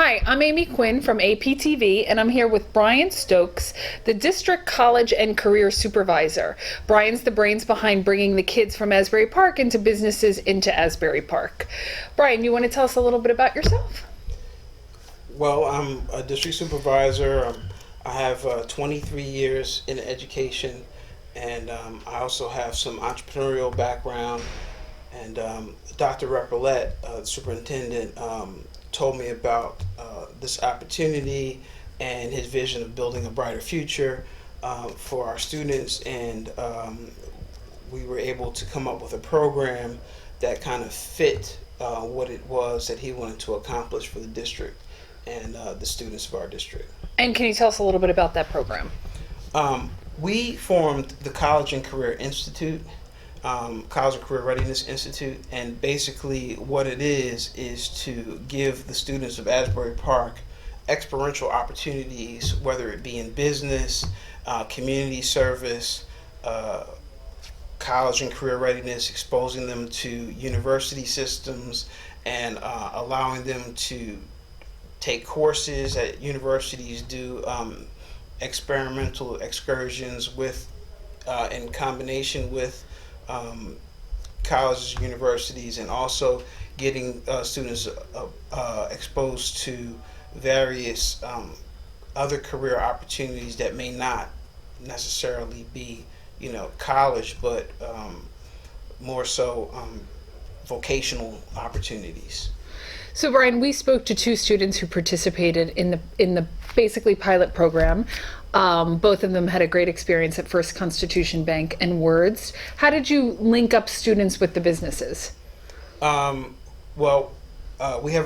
Hi, I'm Amy Quinn from APTV, and I'm here with Brian Stokes, the District College and Career Supervisor. Brian's the brains behind bringing the kids from Asbury Park into businesses into Asbury Park. Brian, you want to tell us a little bit about yourself? Well, I'm a district supervisor. I have 23 years in education, and I also have some entrepreneurial background. And Dr. Recollet, the superintendent, told me about this opportunity and his vision of building a brighter future for our students. And we were able to come up with a program that kind of fit what it was that he wanted to accomplish for the district and the students of our district. And can you tell us a little bit about that program? We formed the College and Career Institute, College and Career Readiness Institute, and basically what it is to give the students of Asbury Park experiential opportunities, whether it be in business, community service, college and career readiness, exposing them to university systems, and allowing them to take courses at universities, do experimental excursions with, in combination with colleges, universities, and also getting students exposed to various other career opportunities that may not necessarily be, college, but more so vocational opportunities. So, Brian, we spoke to two students who participated in the basically pilot program. Both of them had a great experience at First Constitution Bank and Words. How did you link up students with the businesses? We have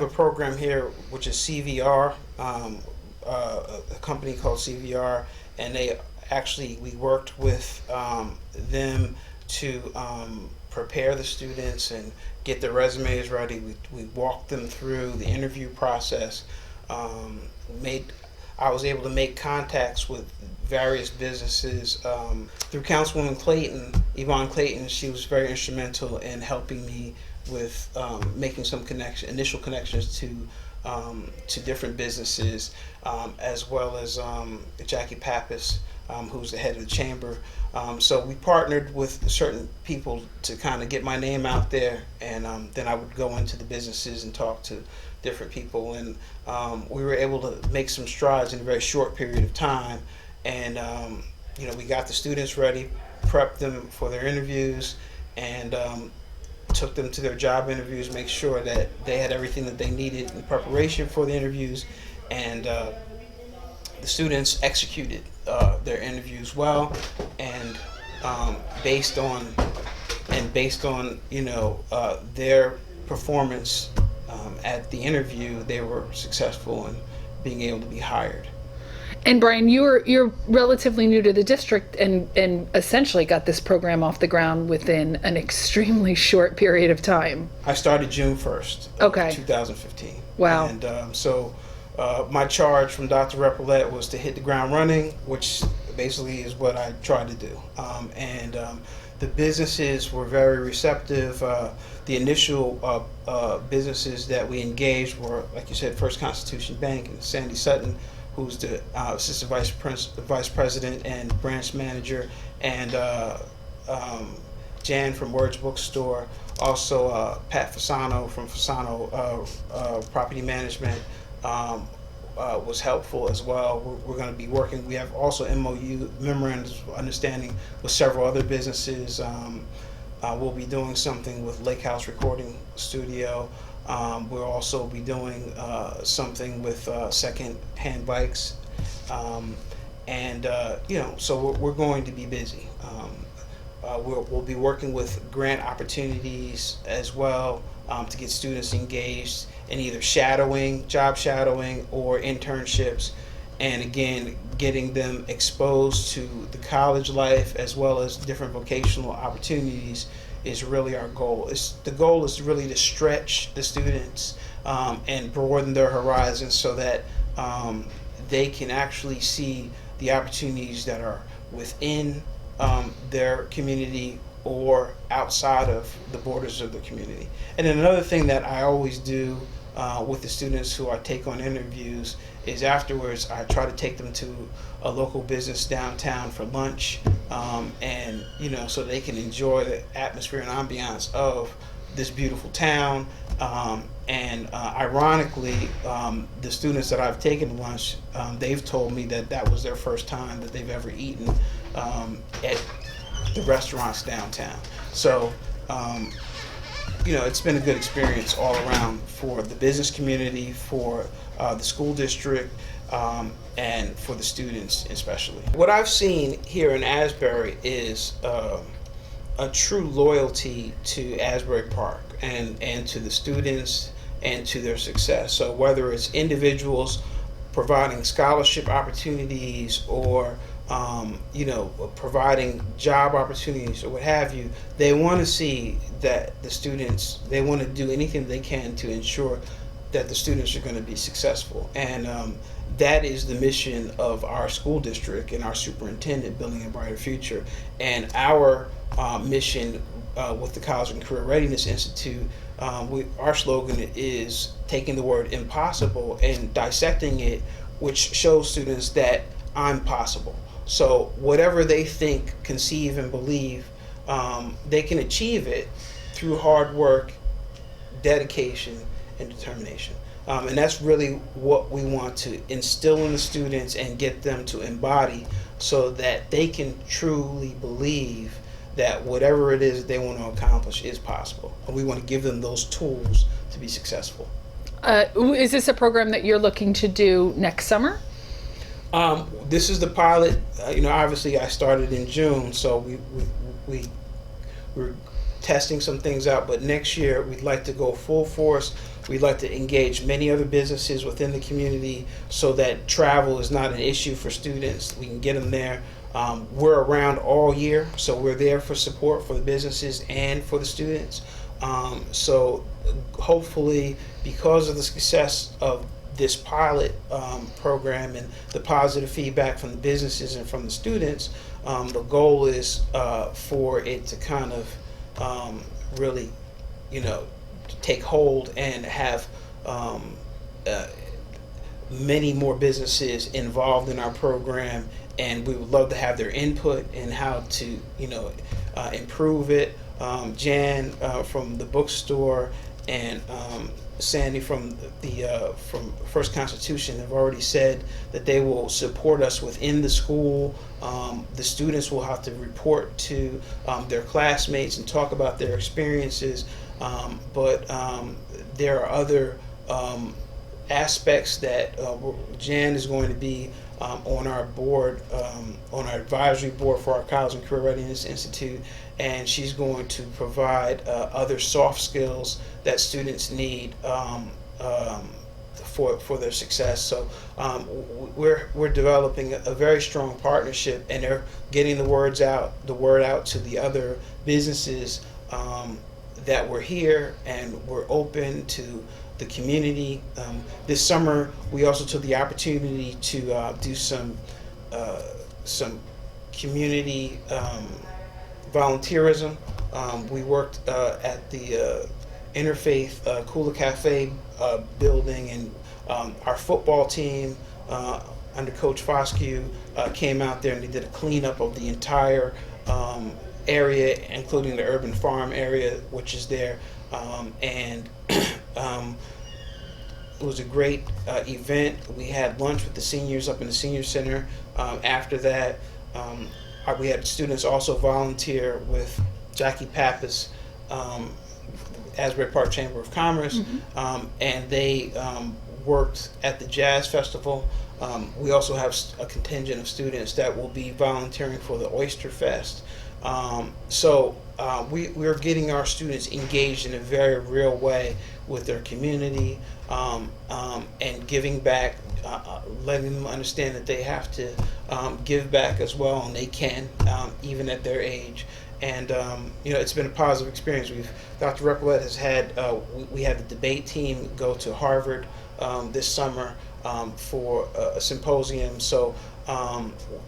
a program here which is CVR, a company called CVR, and we worked with them to prepare the students and get their resumes ready. We walked them through the interview process. I was able to make contacts with various businesses through Councilwoman Clayton, Yvonne Clayton. She was very instrumental in helping me with making some initial connections to different businesses, as well as Jackie Pappas, who's the head of the chamber. So we partnered with certain people to kind of get my name out there, and then I would go into the businesses and talk to different people, and we were able to make some strides in a very short period of time. And we got the students ready, prepped them for their interviews, and took them to their job interviews, make sure that they had everything that they needed in preparation for the interviews, and the students executed their interviews well, and based on their performance at the interview, they were successful in being able to be hired. And Brian, you're relatively new to the district and essentially got this program off the ground within an extremely short period of time. I started June 1st, Okay. 2015. Wow. And so my charge from Dr. Recollet was to hit the ground running, which basically is what I tried to do. The businesses were very receptive. The initial businesses that we engaged were, like you said, First Constitution Bank and Sandy Sutton, who's the assistant vice president and branch manager, and Jan from Words Bookstore, also Pat Fasano from Fasano Property Management was helpful as well. We're going to be working. We have also MOU, memorandums of understanding, with several other businesses. We'll be doing something with Lake House Recording Studio. We'll also be doing something with second-hand bikes, so we're going to be busy. We'll be working with grant opportunities as well to get students engaged in either job shadowing, or internships, and again, getting them exposed to the college life as well as different vocational opportunities is really our goal. The goal is really to stretch the students and broaden their horizons so that they can actually see the opportunities that are within their community or outside of the borders of the community. And then another thing that I always do with the students who I take on interviews is afterwards I try to take them to a local business downtown for lunch, and so they can enjoy the atmosphere and ambiance of this beautiful town. Ironically, the students that I've taken to lunch, they've told me that that was their first time that they've ever eaten at the restaurants downtown. So, it's been a good experience all around for the business community, for the school district, and for the students especially. What I've seen here in Asbury is a true loyalty to Asbury Park and to the students and to their success. So whether it's individuals providing scholarship opportunities or providing job opportunities or what have you, they want to see that the students, they want to do anything they can to ensure that the students are going to be successful. And that is the mission of our school district and our superintendent, Building a Brighter Future. And our mission with the College and Career Readiness Institute, our slogan is taking the word impossible and dissecting it, which shows students that I'm possible. So whatever they think, conceive, and believe, they can achieve it through hard work, dedication, and determination. And that's really what we want to instill in the students and get them to embody so that they can truly believe that whatever it is they want to accomplish is possible. And we want to give them those tools to be successful. Is this a program that you're looking to do next summer? This is the pilot. Obviously I started in June, so we're testing some things out, but next year we'd like to go full force. We'd like to engage many other businesses within the community so that travel is not an issue for students. We can get them there. We're around all year, so we're there for support for the businesses and for the students. So hopefully, because of the success of this pilot program and the positive feedback from the businesses and from the students, the goal is for it to kind of really, take hold and have many more businesses involved in our program, and we would love to have their input in how to improve it. Jan from the Bookstore and Sandy from First Constitution have already said that they will support us within the school. The students will have to report to their classmates and talk about their experiences, but there are other aspects that Jan is going to be on our board, on our advisory board for our College and Career Readiness Institute, and she's going to provide other soft skills that students need for their success. So we're developing a very strong partnership, and they're getting the word out to the other businesses that we're here and we're open to the community. This summer, we also took the opportunity to do some community volunteerism. We worked at the Interfaith Cooler Cafe building, and our football team under Coach Foscue came out there and they did a cleanup of the entire area, including the urban farm area, which is there, and it was a great event. We had lunch with the seniors up in the senior center. After that, we had students also volunteer with Jackie Pappas, Asbury Park Chamber of Commerce, and they worked at the Jazz Festival. We also have a contingent of students that will be volunteering for the Oyster Fest. So we're getting our students engaged in a very real way with their community, and giving back, letting them understand that they have to give back as well, and they can, even at their age. And it's been a positive experience. Dr. Repollet has had, we had the debate team go to Harvard this summer for a symposium. So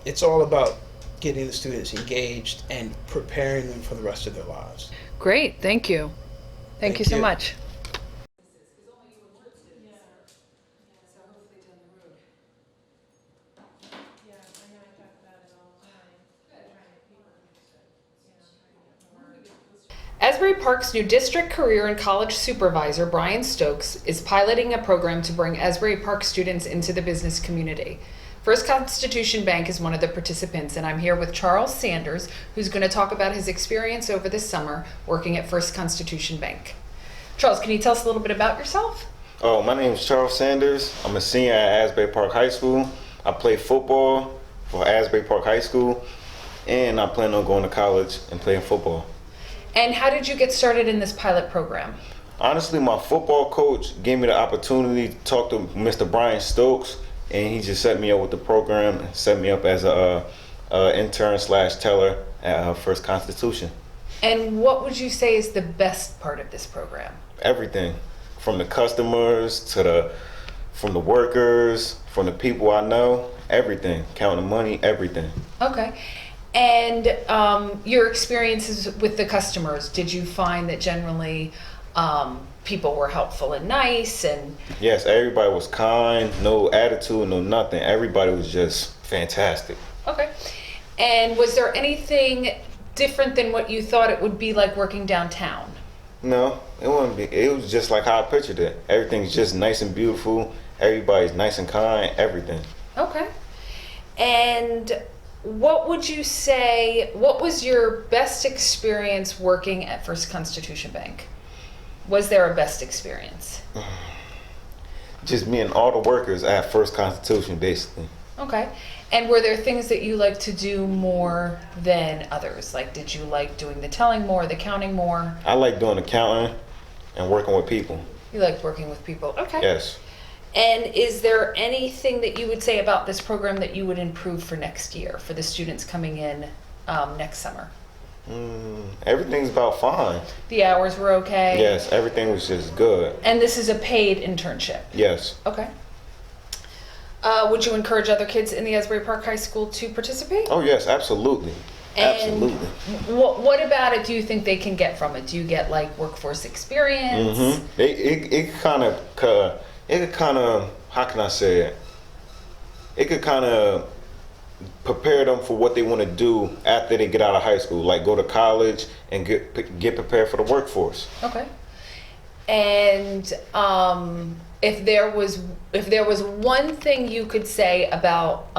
it's all about getting the students engaged and preparing them for the rest of their lives. Great, thank you. Thank you so much. Asbury Park's new District Career and College Supervisor, Brian Stokes, is piloting a program to bring Asbury Park students into the business community. First Constitution Bank is one of the participants, and I'm here with Charles Sanders, who's going to talk about his experience over this summer working at First Constitution Bank. Charles, can you tell us a little bit about yourself? Oh, my name is Charles Sanders. I'm a senior at Asbury Park High School. I play football for Asbury Park High School, and I plan on going to college and playing football. And how did you get started in this pilot program? Honestly, my football coach gave me the opportunity to talk to Mr. Brian Stokes, and he just set me up with the program and set me up as a intern / teller at First Constitution. And what would you say is the best part of this program? Everything, from the customers to from the workers, from the people I know, everything, counting the money, everything. Okay. And your experiences with the customers, did you find that generally people were helpful and nice? And Yes, everybody was kind, no attitude, no nothing. Everybody was just fantastic. okay. And was there anything different than what you thought it would be like working downtown? No, it wouldn't be. It was just like how I pictured it. Everything's just nice and beautiful. Everybody's nice and kind, everything. Okay. And what would you say, what was your best experience working at First Constitution Bank? Was there a best experience? Just meeting all the workers at First Constitution, basically. Okay. And were there things that you like to do more than others? Like, did you like doing the telling more, the counting more? I like doing accounting and working with people. You liked working with people. Okay. Yes. And is there anything that you would say about this program that you would improve for next year, for the students coming in next summer? Everything's about fine. The hours were okay? Yes, everything was just good. And this is a paid internship? Yes. Okay. Would you encourage other kids in the Asbury Park High School to participate? Oh yes, absolutely. Absolutely. What about it do you think they can get from it? Do you get like workforce experience? It kind of, how can I say it? It could kind of prepare them for what they want to do after they get out of high school, like go to college and get prepared for the workforce. Okay. And if there was one thing you could say about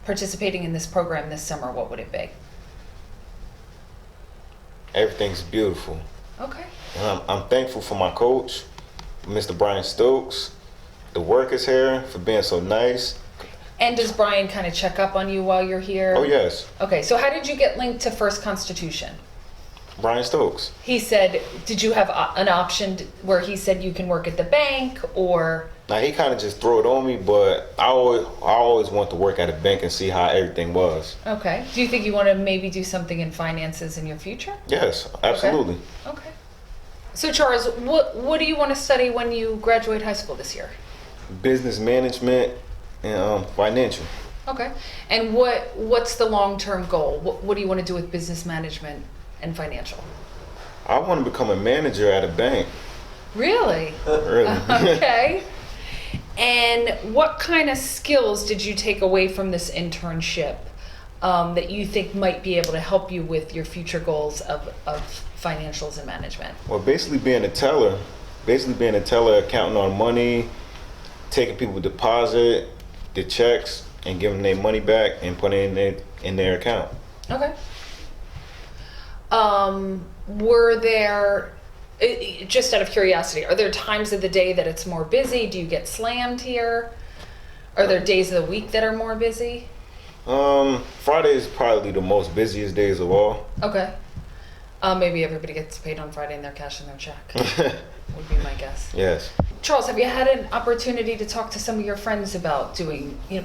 participating in this program this summer, what would it be? Everything's beautiful. Okay. And I'm thankful for my coach, Mr. Brian Stokes, the workers here for being so nice. And does Brian kind of check up on you while you're here? Oh yes. Okay, so how did you get linked to First Constitution? Brian Stokes. He said, did you have an option where he said you can work at the bank, or? Now he kind of just threw it on me, but I always want to work at a bank and see how everything was. Okay. Do you think you want to maybe do something in finances in your future? Yes, absolutely. Okay. So Charles, what do you want to study when you graduate high school this year? Business management and financial. Okay. And what's the long-term goal? What do you want to do with business management and financial? I want to become a manager at a bank. Really? Really. Okay. And what kind of skills did you take away from this internship that you think might be able to help you with your future goals of financials and management? Well, basically being a teller, counting on money, taking people deposit, the checks, and giving their money back and putting it in their account. Okay. Were there, just out of curiosity, are there times of the day that it's more busy? Do you get slammed here? Are there days of the week that are more busy? Friday is probably the most busiest days of all. Okay. Maybe everybody gets paid on Friday and they're cashing their check. Would be my guess. Yes. Charles, have you had an opportunity to talk to some of your friends about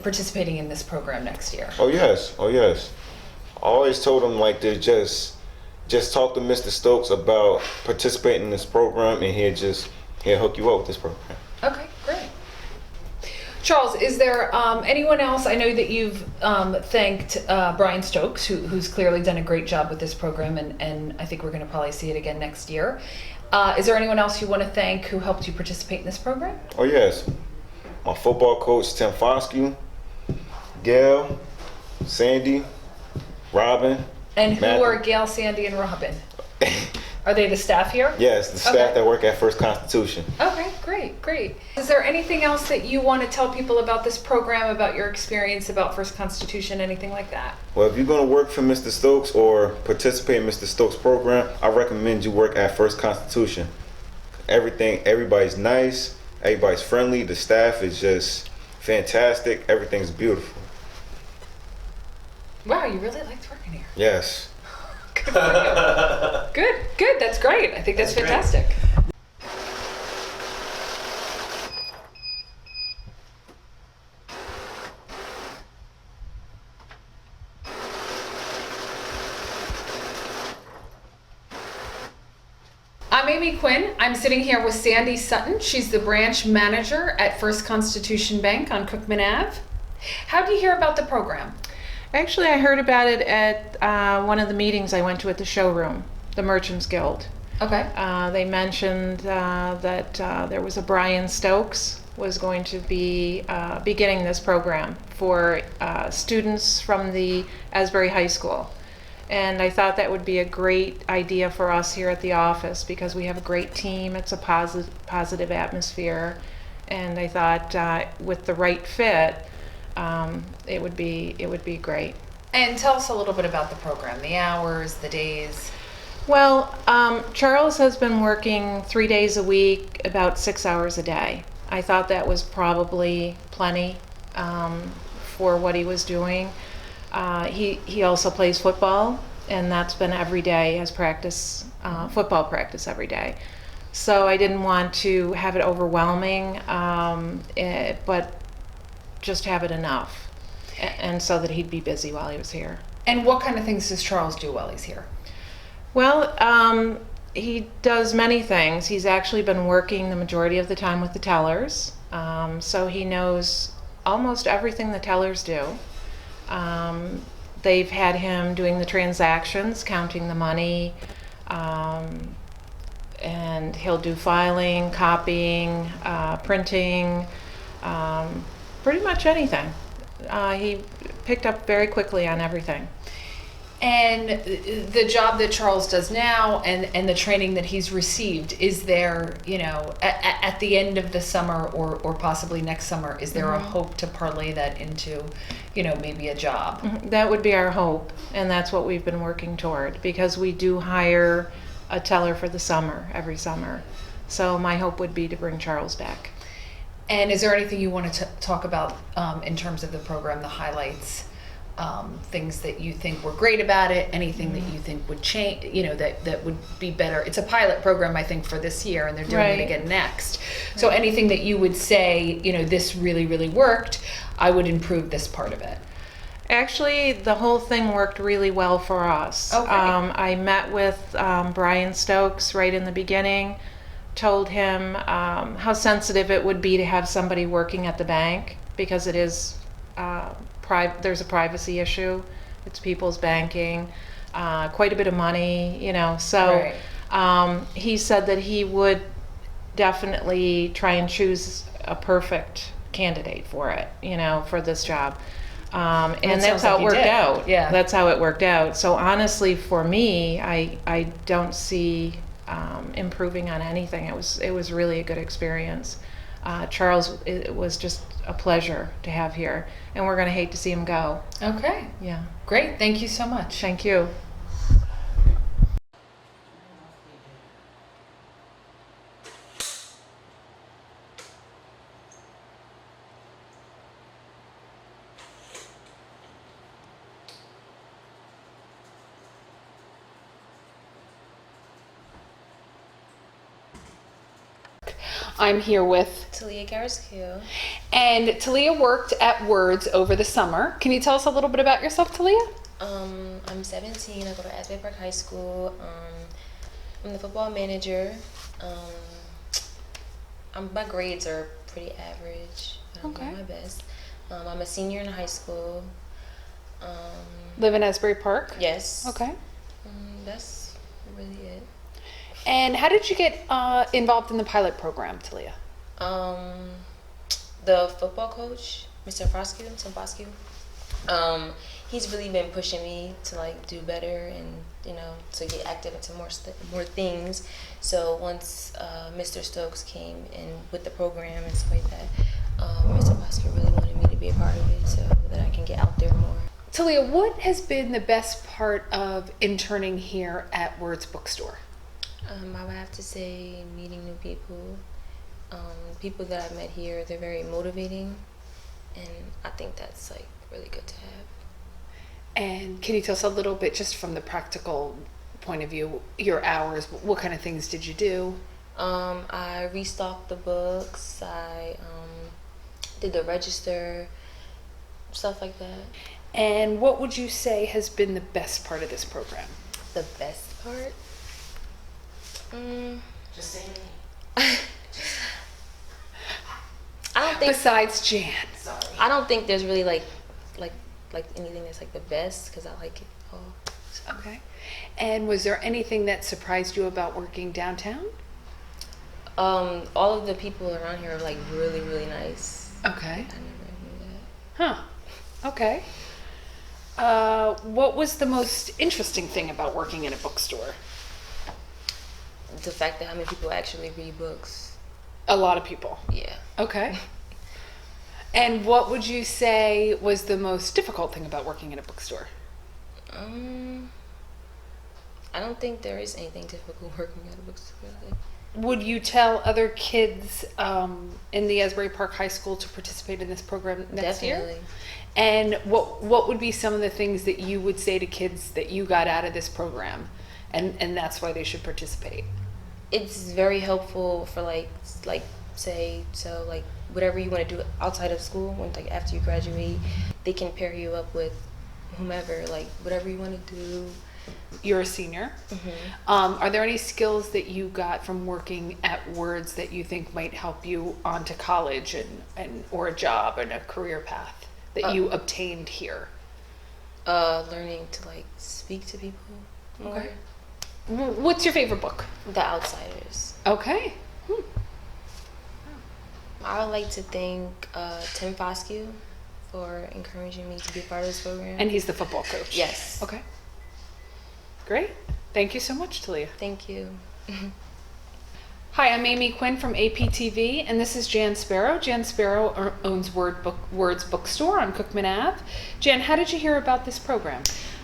participating in this program next year? Oh yes. I always told them like to just talk to Mr. Stokes about participating in this program, and he'll hook you up with this program. Okay, great. Charles, is there anyone else? I know that you've thanked Brian Stokes, who's clearly done a great job with this program, and I think we're going to probably see it again next year. Is there anyone else you want to thank who helped you participate in this program? Oh yes, my football coach Tim Foscue, Gail, Sandy, Robin. And who Matthew. are Gail, Sandy, and Robin? Are they the staff here? Yes, the staff Okay. that work at First Constitution. Okay, great, great. Is there anything else that you want to tell people about this program, about your experience, about First Constitution, anything like that? Well, if you're going to work for Mr. Stokes or participate in Mr. Stokes' program, I recommend you work at First Constitution. Everybody's nice, everybody's friendly, the staff is just fantastic, everything's beautiful. Wow, you really liked working here. Yes. Good for you. Good, that's great. I think that's fantastic. I'm Amy Quinn. I'm sitting here with Sandy Sutton. She's the branch manager at First Constitution Bank on Cookman Ave. How did you hear about the program? Actually, I heard about it at one of the meetings I went to at the showroom, the Merchants Guild. Okay. They mentioned that there was a Brian Stokes was going to be beginning this program for students from the Asbury High School. And I thought that would be a great idea for us here at the office because we have a great team. It's a positive atmosphere. And I thought with the right fit, it would be great. And tell us a little bit about the program, the hours, the days. Well, Charles has been working 3 days a week, about 6 hours a day. I thought that was probably plenty for what he was doing. He also plays football, and that's been every day as practice, football practice every day. So I didn't want to have it overwhelming, but just have it enough, and so that he'd be busy while he was here. And what kind of things does Charles do while he's here? Well, he does many things. He's actually been working the majority of the time with the tellers, so he knows almost everything the tellers do. They've had him doing the transactions, counting the money, and he'll do filing, copying, printing, pretty much anything. He picked up very quickly on everything. And the job that Charles does now and the training that he's received, is there, at the end of the summer or possibly next summer, is there a hope to parlay that into, maybe a job? That would be our hope, and that's what we've been working toward, because we do hire a teller for the summer, every summer. So my hope would be to bring Charles back. And is there anything you want to talk about in terms of the program, the highlights? Things that you think were great about it, anything that you think would change, that would be better. It's a pilot program, I think, for this year, and they're doing it again next. So anything that you would say, this really, really worked, I would improve this part of it. Actually, the whole thing worked really well for us. Okay. I met with Brian Stokes right in the beginning, told him how sensitive it would be to have somebody working at the bank, because it is there's a privacy issue. It's people's banking, quite a bit of money, so he said that he would definitely try and choose a perfect candidate for it, for this job. And that's how it worked out. Yeah. That's how it worked out. So honestly, for me, I don't see improving on anything. It was really a good experience. Charles, it was just a pleasure to have here, and we're going to hate to see him go. Okay. Yeah. Great. Thank you so much. Thank you. I'm here with Talia Garriscu. And Talia worked at Words over the summer. Can you tell us a little bit about yourself, Talia? I'm 17. I go to Asbury Park High School. I'm the football manager. My grades are pretty average. I'm doing my best. I'm a senior in high school. Live in Asbury Park? Yes. Okay. That's really it. And how did you get involved in the pilot program, Talia? The football coach, Mr. Foscue, Tim Foscue, he's really been pushing me to like do better and to get active into more things. So once Mr. Stokes came in with the program and stuff like that, Mr. Foster really wanted me to be a part of it so that I can get out there more. Talia, what has been the best part of interning here at Words Bookstore? I would have to say meeting new people. People that I've met here, they're very motivating, and I think that's like really good to have. And can you tell us a little bit, just from the practical point of view, your hours? What kind of things did you do? I restocked the books. I did the register, stuff like that. And what would you say has been the best part of this program? The best part? Just say me. I don't think. Besides Jan. Sorry. I don't think there's really like anything that's like the best, because I like it all. Okay. And was there anything that surprised you about working downtown? All of the people around here are like really, really nice. Okay. I never knew that. Huh. Okay. What was the most interesting thing about working in a bookstore? The fact that how many people actually read books. A lot of people. Yeah. Okay. And what would you say was the most difficult thing about working in a bookstore? I don't think there is anything difficult working at a bookstore. Like, Would you tell other kids in the Asbury Park High School to participate in this program next definitely. year? And what would be some of the things that you would say to kids that you got out of this program, and that's why they should participate? It's very helpful for like say so like whatever you want to do outside of school, when like after you graduate, they can pair you up with whomever, like whatever you want to do. You're a senior. Mm-hmm. Are there any skills that you got from working at Words that you think might help you onto college and or a job and a career path that you obtained here? Learning to like speak to people more. Okay. What's your favorite book? The Outsiders. Okay. I would like to thank Tim Foscue for encouraging me to be part of this program. And he's the football coach. Yes. Okay. Great. Thank you so much, Talia. Thank you. Hi, I'm Amy Quinn from APTV, and this is Jan Sparrow. Jan Sparrow owns Words Bookstore on Cookman Ave. Jan, how did you hear about this program?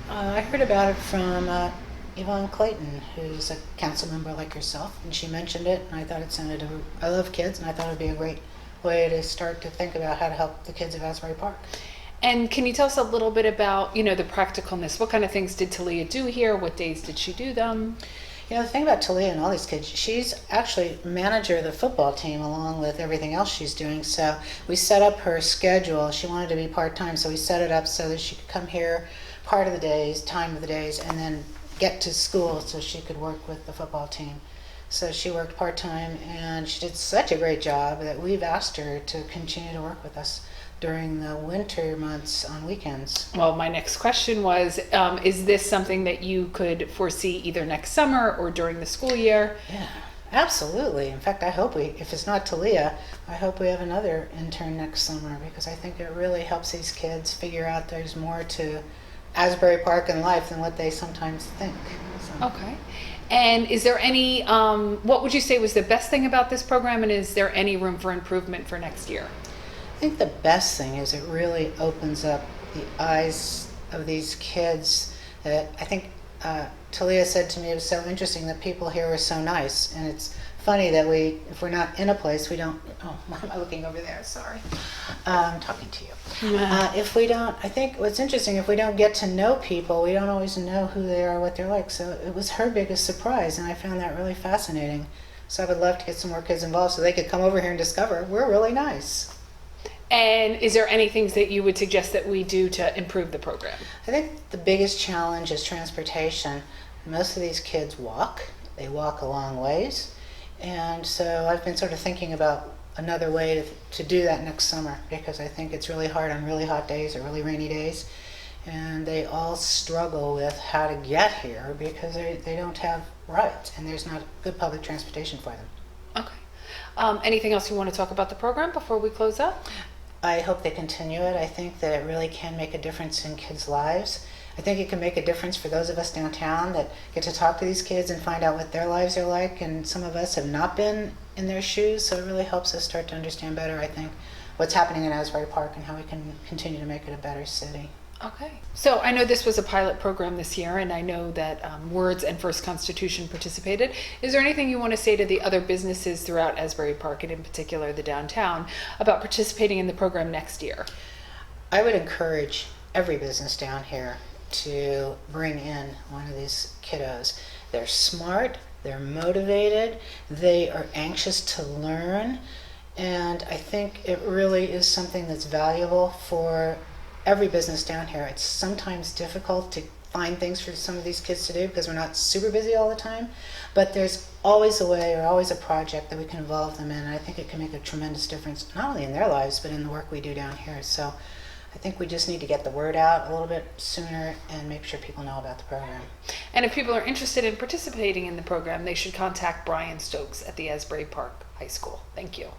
I heard about it from Yvonne Clayton, who's a council member like yourself, and she mentioned it, and I thought it sounded, I love kids, and I thought it would be a great way to start to think about how to help the kids of Asbury Park. And can you tell us a little bit about, the practicalness? What kind of things did Talia do here? What days did she do them? The thing about Talia and all these kids, she's actually manager of the football team along with everything else she's doing. So we set up her schedule. She wanted to be part-time, so we set it up so that she could come here part of the days, time of the days, and then get to school so she could work with the football team. So she worked part-time, and she did such a great job that we've asked her to continue to work with us during the winter months on weekends. Well, my next question was, is this something that you could foresee either next summer or during the school year? Yeah, absolutely. In fact, I hope if it's not Talia, I hope we have another intern next summer, because I think it really helps these kids figure out there's more to Asbury Park in life than what they sometimes think. So. Okay. And is there any, what would you say was the best thing about this program, and is there any room for improvement for next year? I think the best thing is it really opens up the eyes of these kids. That I think Talia said to me, it was so interesting that people here were so nice, and it's funny that if we're not in a place, we don't. Oh, why am I looking over there? Sorry, I'm talking to you. If we don't, I think what's interesting, if we don't get to know people, we don't always know who they are, what they're like. So it was her biggest surprise, and I found that really fascinating. So I would love to get some more kids involved so they could come over here and discover we're really nice. And is there any things that you would suggest that we do to improve the program? I think the biggest challenge is transportation. Most of these kids walk. They walk a long ways. And so I've been sort of thinking about another way to do that next summer, because I think it's really hard on really hot days or really rainy days. And they all struggle with how to get here because they don't have rides, and there's not good public transportation for them. Okay. Anything else you want to talk about the program before we close up? I hope they continue it. I think that it really can make a difference in kids' lives. I think it can make a difference for those of us downtown that get to talk to these kids and find out what their lives are like, and some of us have not been in their shoes, so it really helps us start to understand better, I think, what's happening in Asbury Park and how we can continue to make it a better city. Okay. So I know this was a pilot program this year, and I know that Words and First Constitution participated. Is there anything you want to say to the other businesses throughout Asbury Park, and in particular the downtown, about participating in the program next year? I would encourage every business down here to bring in one of these kiddos. They're smart, they're motivated, they are anxious to learn, and I think it really is something that's valuable for every business down here. It's sometimes difficult to find things for some of these kids to do because we're not super busy all the time, but there's always a way or always a project that we can involve them in, and I think it can make a tremendous difference not only in their lives but in the work we do down here. So I think we just need to get the word out a little bit sooner and make sure people know about the program. And if people are interested in participating in the program, they should contact Brian Stokes at the Asbury Park High School. Thank you.